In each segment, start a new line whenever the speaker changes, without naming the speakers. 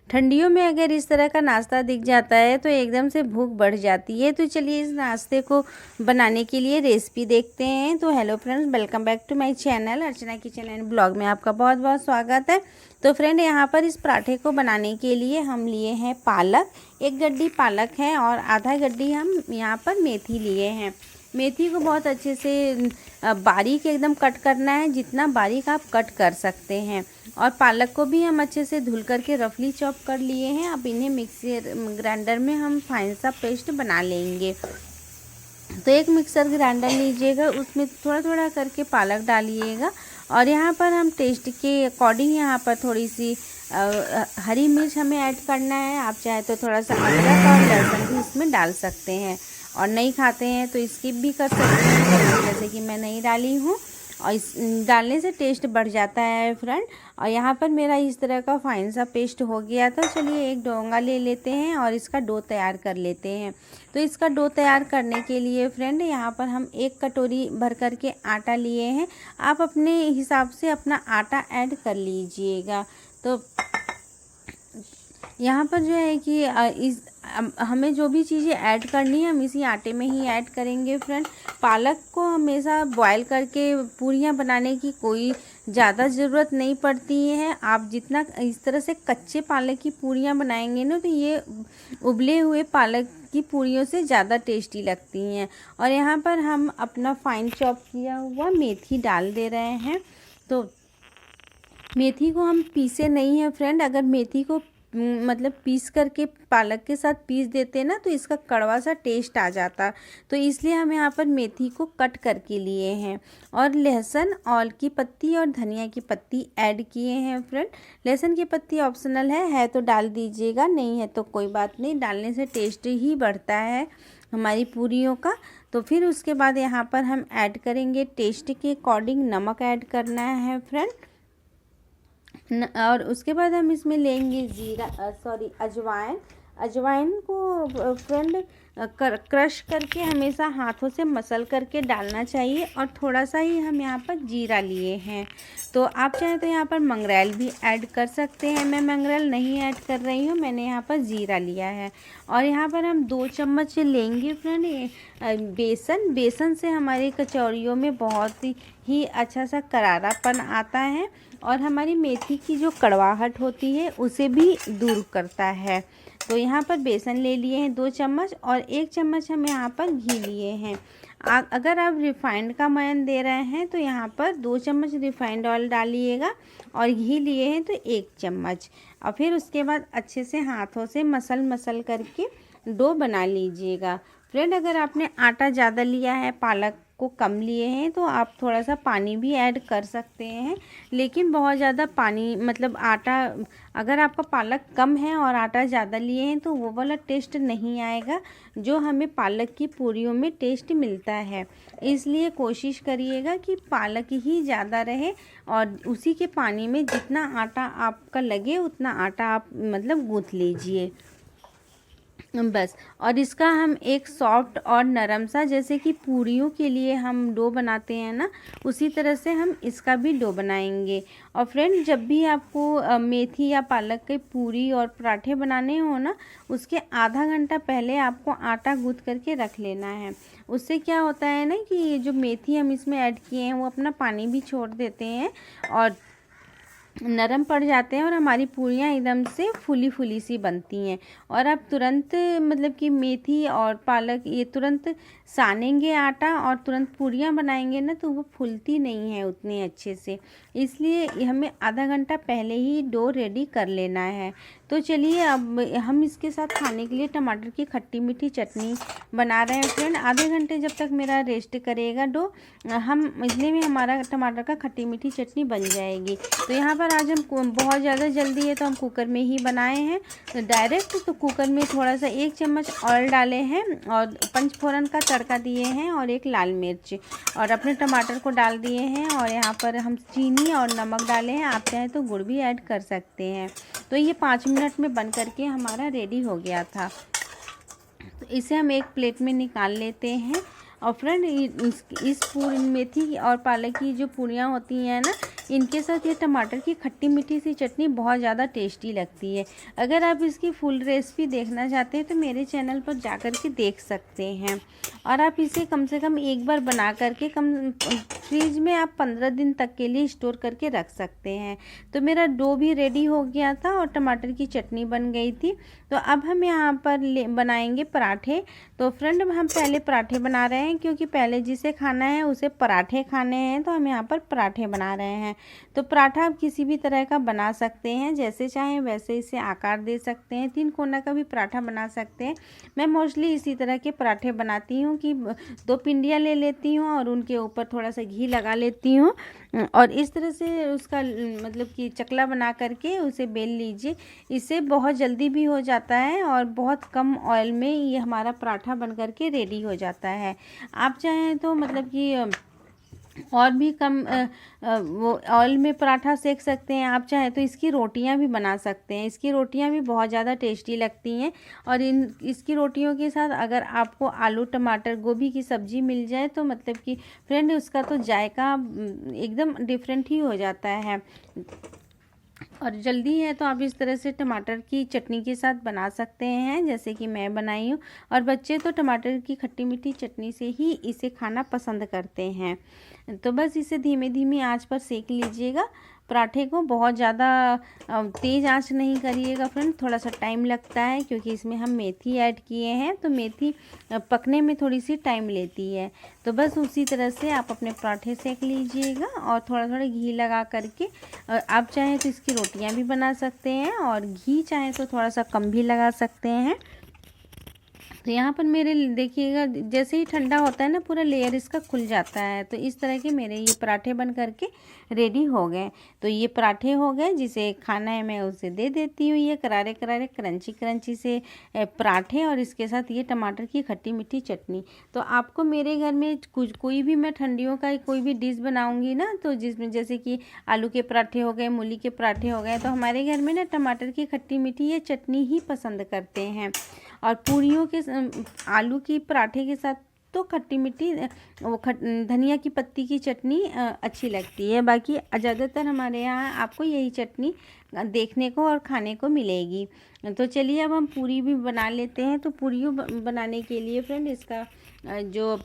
ठंडियों में अगर इस तरह का नाश्ता दिख जाता है तो एकदम से भूख बढ़ जाती है। तो चलिए इस नाश्ते को बनाने के लिए रेसिपी देखते हैं। तो hello friends, welcome back to my channel Archana kitchen and blog में आपका बहुत बहुत स्वागत है। तो फ्रेंड, यहाँ पर इस पराठे को बनाने के लिए हम लिए हैं पालक, 1 गड्डी पालक है और आधा गड्डी हम यहाँ पर मेथी लिए हैं। मेथी को बहुत अच्छे से बारीक एकदम कट करना है, जितना बारीक आप कट कर सकते हैं। और पालक को भी हम अच्छे से धुल करके रफली चॉप कर लिए हैं। अब इन्हें मिक्सर ग्राइंडर में हम फाइन सा पेस्ट बना लेंगे। तो एक मिक्सर ग्राइंडर लीजिएगा, उसमें थोड़ा थोड़ा करके पालक डालिएगा। और यहाँ पर हम टेस्ट के अकॉर्डिंग यहाँ पर थोड़ी सी हरी मिर्च हमें ऐड करना है। आप चाहे तो थोड़ा सा अदरक और लहसुन भी इसमें डाल सकते हैं, और नहीं खाते हैं तो स्किप भी कर सकते हैं, जैसे कि मैं नहीं डाली हूँ। और इस डालने से टेस्ट बढ़ जाता है फ्रेंड। और यहाँ पर मेरा इस तरह का फाइन सा पेस्ट हो गया। तो चलिए एक डोंगा ले लेते हैं और इसका डो तैयार कर लेते हैं। तो इसका डो तैयार करने के लिए फ्रेंड यहाँ पर हम 1 कटोरी भर कर के आटा लिए हैं। आप अपने हिसाब से अपना आटा ऐड कर लीजिएगा। तो यहाँ पर जो है कि हमें जो भी चीज़ें ऐड करनी है हम इसी आटे में ही ऐड करेंगे फ्रेंड। पालक को हमेशा बॉयल करके पूरियाँ बनाने की कोई ज़्यादा ज़रूरत नहीं पड़ती है। आप जितना इस तरह से कच्चे पालक की पूरियाँ बनाएंगे ना, तो ये उबले हुए पालक की पूरियों से ज़्यादा टेस्टी लगती हैं। और यहाँ पर हम अपना फाइन चॉप किया हुआ मेथी डाल दे रहे हैं। तो मेथी को हम पीसे नहीं है फ्रेंड। अगर मेथी को मतलब पीस करके पालक के साथ पीस देते हैं ना, तो इसका कड़वा सा टेस्ट आ जाता। तो इसलिए हम यहाँ पर मेथी को कट करके लिए हैं। और लहसुन और की पत्ती और धनिया की पत्ती ऐड किए हैं फ्रेंड। लहसुन की पत्ती ऑप्शनल है तो डाल दीजिएगा, नहीं है तो कोई बात नहीं, डालने से टेस्ट ही बढ़ता है हमारी पूरियों का। तो फिर उसके बाद यहाँ पर हम ऐड करेंगे टेस्ट के अकॉर्डिंग नमक ऐड करना है फ्रेंड। और उसके बाद हम इसमें लेंगे अजवाइन। अजवाइन को फ्रेंड क्रश करके हमेशा हाथों से मसल करके डालना चाहिए। और थोड़ा सा ही हम यहाँ पर जीरा लिए हैं। तो आप चाहें तो यहाँ पर मंगरेल भी ऐड कर सकते हैं। मैं मंगरेल नहीं ऐड कर रही हूँ, मैंने यहाँ पर जीरा लिया है। और यहाँ पर हम 2 चम्मच लेंगे फ्रेंड बेसन से हमारी कचौरियों में बहुत ही अच्छा सा करारापन आता है, और हमारी मेथी की जो कड़वाहट होती है उसे भी दूर करता है। तो यहाँ पर बेसन ले लिए हैं 2 चम्मच, और 1 चम्मच हम यहाँ पर घी लिए हैं। अगर आप रिफाइंड का मयन दे रहे हैं तो यहाँ पर 2 चम्मच रिफाइंड ऑयल डालिएगा, और घी लिए हैं तो 1 चम्मच। और फिर उसके बाद अच्छे से हाथों से मसल करके डो बना लीजिएगा फ्रेंड। अगर आपने आटा ज़्यादा लिया है, पालक को कम लिए हैं, तो आप थोड़ा सा पानी भी ऐड कर सकते हैं। लेकिन बहुत ज़्यादा पानी मतलब आटा, अगर आपका पालक कम है और आटा ज़्यादा लिए हैं तो वो वाला टेस्ट नहीं आएगा जो हमें पालक की पूरियों में टेस्ट मिलता है। इसलिए कोशिश करिएगा कि पालक ही ज़्यादा रहे, और उसी के पानी में जितना आटा आपका लगे उतना आटा आप मतलब गूँथ लीजिए बस। और इसका हम एक सॉफ्ट और नरम सा, जैसे कि पूरियों के लिए हम डो बनाते हैं ना, उसी तरह से हम इसका भी डो बनाएंगे। और फ्रेंड, जब भी आपको मेथी या पालक के पूरी और पराठे बनाने हो ना, उसके आधा घंटा पहले आपको आटा गूँथ करके रख लेना है। उससे क्या होता है ना कि ये जो मेथी हम इसमें ऐड किए हैं वो अपना पानी भी छोड़ देते हैं और नरम पड़ जाते हैं, और हमारी पूरियाँ एकदम से फूली फूली सी बनती हैं। और आप तुरंत मतलब कि मेथी और पालक ये तुरंत सानेंगे आटा और तुरंत पूरियाँ बनाएंगे ना, तो वो फूलती नहीं है उतनी अच्छे से। इसलिए हमें आधा घंटा पहले ही डो रेडी कर लेना है। तो चलिए अब हम इसके साथ खाने के लिए टमाटर की खट्टी मीठी चटनी बना रहे हैं फ्रेंड। आधे घंटे जब तक मेरा रेस्ट करेगा डो, हम इतने में हमारा टमाटर का खट्टी मीठी चटनी बन जाएगी। तो यहाँ पर आज हम बहुत ज़्यादा जल्दी है तो हम कुकर में ही बनाए हैं तो डायरेक्ट। तो कुकर में थोड़ा सा 1 चम्मच ऑयल डाले हैं और पंचफोरन का तड़का दिए हैं, और 1 लाल मिर्च, और अपने टमाटर को डाल दिए हैं। और यहाँ पर हम चीनी और नमक डाले हैं, आप चाहें तो गुड़ भी ऐड कर सकते हैं। तो ये 5 मिनट में बन करके हमारा रेडी हो गया था। तो इसे हम एक प्लेट में निकाल लेते हैं। और फ्रेंड, इस पूरी मेथी और पालक की जो पूरियाँ होती हैं ना, इनके साथ ये टमाटर की खट्टी मीठी सी चटनी बहुत ज़्यादा टेस्टी लगती है। अगर आप इसकी फुल रेसिपी देखना चाहते हैं तो मेरे चैनल पर जा कर के देख सकते हैं। और आप इसे कम से कम एक बार बना करके फ्रीज में आप 15 दिन तक के लिए स्टोर करके रख सकते हैं। तो मेरा डो भी रेडी हो गया था और टमाटर की चटनी बन गई थी। तो अब हम यहाँ पर बनाएंगे पराठे। तो फ्रेंड हम पहले पराठे बना रहे हैं, क्योंकि पहले जिसे खाना है उसे पराठे खाने हैं, तो हम यहाँ पर पराठे बना रहे हैं। तो पराठा आप किसी भी तरह का बना सकते हैं, जैसे चाहें वैसे इसे आकार दे सकते हैं। 3 कोना का भी पराठा बना सकते हैं। मैं मोस्टली इसी तरह के पराठे बनाती हूँ कि 2 पिंडियाँ ले लेती हूँ और उनके ऊपर थोड़ा सा घी लगा लेती हूँ और इस तरह से उसका मतलब कि चकला बना करके उसे बेल लीजिए। इससे बहुत जल्दी भी हो जाता है और बहुत कम ऑयल में ये हमारा पराठा बन करके रेडी हो जाता है। आप चाहें तो मतलब कि और भी कम वो ऑयल में पराठा सेक सकते हैं। आप चाहें तो इसकी रोटियां भी बना सकते हैं। इसकी रोटियां भी बहुत ज़्यादा टेस्टी लगती हैं। और इसकी रोटियों के साथ अगर आपको आलू टमाटर गोभी की सब्ज़ी मिल जाए तो मतलब कि फ्रेंड उसका तो जायका एकदम डिफरेंट ही हो जाता है। और जल्दी है तो आप इस तरह से टमाटर की चटनी के साथ बना सकते हैं, जैसे कि मैं बनाई हूँ। और बच्चे तो टमाटर की खट्टी मीठी चटनी से ही इसे खाना पसंद करते हैं। तो बस इसे धीमे धीमी आंच पर सेक लीजिएगा। पराठे को बहुत ज़्यादा तेज़ आंच नहीं करिएगा फ्रेंड, थोड़ा सा टाइम लगता है क्योंकि इसमें हम मेथी ऐड किए हैं, तो मेथी पकने में थोड़ी सी टाइम लेती है। तो बस उसी तरह से आप अपने पराठे सेक लीजिएगा और थोड़ा थोड़ा घी लगा करके आप चाहें तो इसकी रोटियां भी बना सकते हैं और घी चाहें तो थोड़ा सा कम भी लगा सकते हैं। तो यहाँ पर मेरे देखिएगा जैसे ही ठंडा होता है ना पूरा लेयर इसका खुल जाता है। तो इस तरह के मेरे ये पराठे बन करके रेडी हो गए। तो ये पराठे हो गए, जिसे खाना है मैं उसे दे देती हूँ। ये करारे करारे क्रंची क्रंची से पराठे और इसके साथ ये टमाटर की खट्टी मीठी चटनी। तो आपको मेरे घर में कोई भी मैं ठंडियों का कोई भी डिश बनाऊँगी ना, तो जिसमें जैसे कि आलू के पराठे हो गए, मूली के पराठे हो गए, तो हमारे घर में ना टमाटर की खट्टी मीठी ये चटनी ही पसंद करते हैं। और पूरियों के आलू की पराठे के साथ तो खट्टी मीठी वो धनिया की पत्ती की चटनी अच्छी लगती है। बाकी ज़्यादातर हमारे यहाँ आपको यही चटनी देखने को और खाने को मिलेगी। तो चलिए अब हम पूरी भी बना लेते हैं। तो पूरियों बनाने के लिए फ्रेंड इसका जो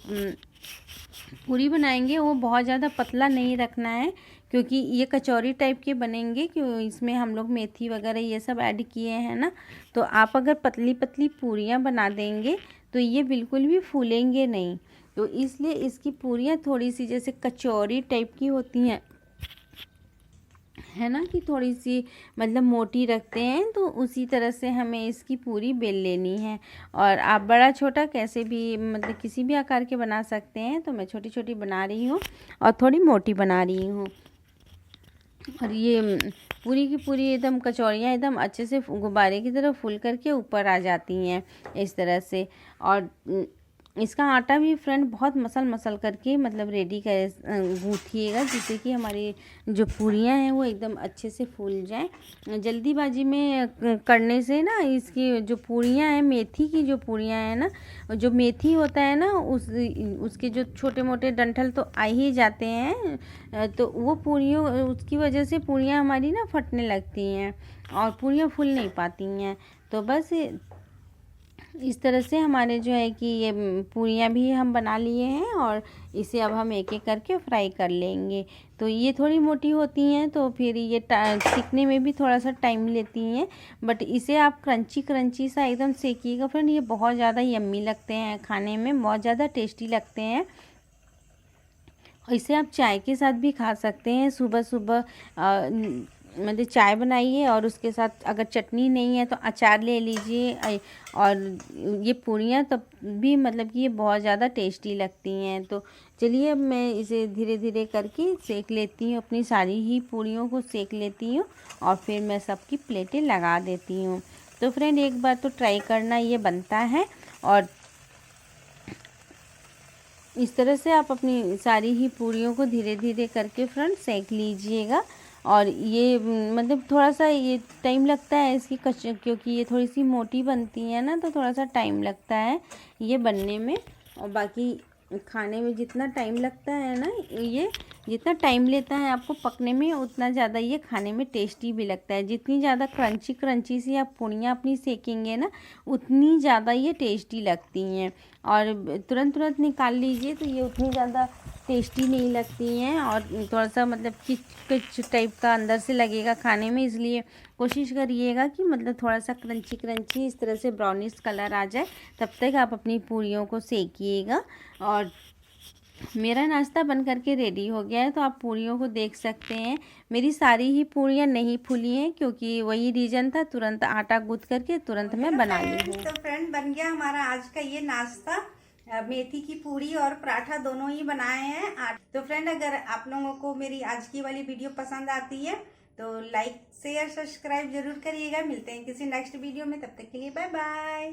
पूरी बनाएंगे वो बहुत ज़्यादा पतला नहीं रखना है, क्योंकि ये कचौरी टाइप के बनेंगे, क्यों इसमें हम लोग मेथी वगैरह ये सब ऐड किए हैं ना। तो आप अगर पतली पतली पूरियाँ बना देंगे तो ये बिल्कुल भी फूलेंगे नहीं। तो इसलिए इसकी पूरियाँ थोड़ी सी जैसे कचौरी टाइप की होती हैं, है ना, कि थोड़ी सी मतलब मोटी रखते हैं, तो उसी तरह से हमें इसकी पूरी बेल लेनी है। और आप बड़ा छोटा कैसे भी मतलब किसी भी आकार के बना सकते हैं। तो मैं छोटी छोटी बना रही हूँ और थोड़ी मोटी बना रही हूँ। और ये पूरी की पूरी एकदम कचौड़ियाँ एकदम अच्छे से गुब्बारे की तरह फूल करके ऊपर आ जाती हैं इस तरह से। और इसका आटा भी फ्रेंड बहुत मसल मसल करके मतलब रेडी कर गूँथिएगा, जिससे कि हमारी जो पूरियाँ हैं वो एकदम अच्छे से फूल जाएं। जल्दीबाजी में करने से ना इसकी जो पूरियाँ हैं, मेथी की जो पूरियाँ हैं ना, जो मेथी होता है ना उसके जो छोटे मोटे डंठल तो आ ही जाते हैं। तो वो पूरियों उसकी वजह से पूरियाँ हमारी ना फटने लगती हैं और पूरियाँ फूल नहीं पाती हैं। तो बस इस तरह से हमारे जो है कि ये पूरियाँ भी हम बना लिए हैं और इसे अब हम एक एक करके फ्राई कर लेंगे। तो ये थोड़ी मोटी होती हैं तो फिर ये सीखने में भी थोड़ा सा टाइम लेती हैं, बट इसे आप क्रंची क्रंची सा एकदम सेकिएगा फ्रेंड। ये बहुत ज़्यादा यम्मी लगते हैं, खाने में बहुत ज़्यादा टेस्टी लगते हैं। इसे आप चाय के साथ भी खा सकते हैं। सुबह सुबह मतलब चाय बनाइए और उसके साथ अगर चटनी नहीं है तो अचार ले लीजिए। और ये पूरियाँ तब भी मतलब कि ये बहुत ज़्यादा टेस्टी लगती हैं। तो चलिए अब मैं इसे धीरे धीरे करके सेक लेती हूँ, अपनी सारी ही पूरियों को सेक लेती हूँ और फिर मैं सबकी प्लेटें लगा देती हूँ। तो फ्रेंड एक बार तो ट्राई करना, ये बनता है। और इस तरह से आप अपनी सारी ही पूरियों को धीरे धीरे करके फ्रेंड सेक लीजिएगा। और ये मतलब थोड़ा सा ये टाइम लगता है इसकी क्योंकि ये थोड़ी सी मोटी बनती है ना, तो थोड़ा सा टाइम लगता है ये बनने में। और बाकी खाने में जितना टाइम लगता है ना, ये जितना टाइम लेता है आपको पकने में, उतना ज़्यादा ये खाने में टेस्टी भी लगता है। जितनी ज़्यादा क्रंची क्रंची सी आप पूड़ियाँ अपनी सेकेंगे ना, उतनी ज़्यादा ये टेस्टी लगती हैं। और तुरंत तुरंत निकाल लीजिए तो ये उतनी ज़्यादा टेस्टी नहीं लगती हैं, और थोड़ा सा मतलब किच किच टाइप का अंदर से लगेगा खाने में। इसलिए कोशिश करिएगा कि मतलब थोड़ा सा क्रंची क्रंची इस तरह से ब्राउनिश कलर आ जाए, तब तक आप अपनी पूरियों को सेकिएगा। और मेरा नाश्ता बन करके रेडी हो गया है, तो आप पूरियों को देख सकते हैं। मेरी सारी ही पूरियाँ नहीं फूली हैं, क्योंकि वही रीज़न था, तुरंत आटा गूँथ करके तुरंत मैं बना ली हूँ।
तो फ्रेंड बन गया हमारा आज का ये नाश्ता। मेथी की पूरी और पराठा दोनों ही बनाए हैं। तो फ्रेंड अगर आप लोगों को मेरी आज की वाली वीडियो पसंद आती है तो लाइक शेयर सब्सक्राइब जरूर करिएगा। मिलते हैं किसी नेक्स्ट वीडियो में, तब तक के लिए बाय बाय।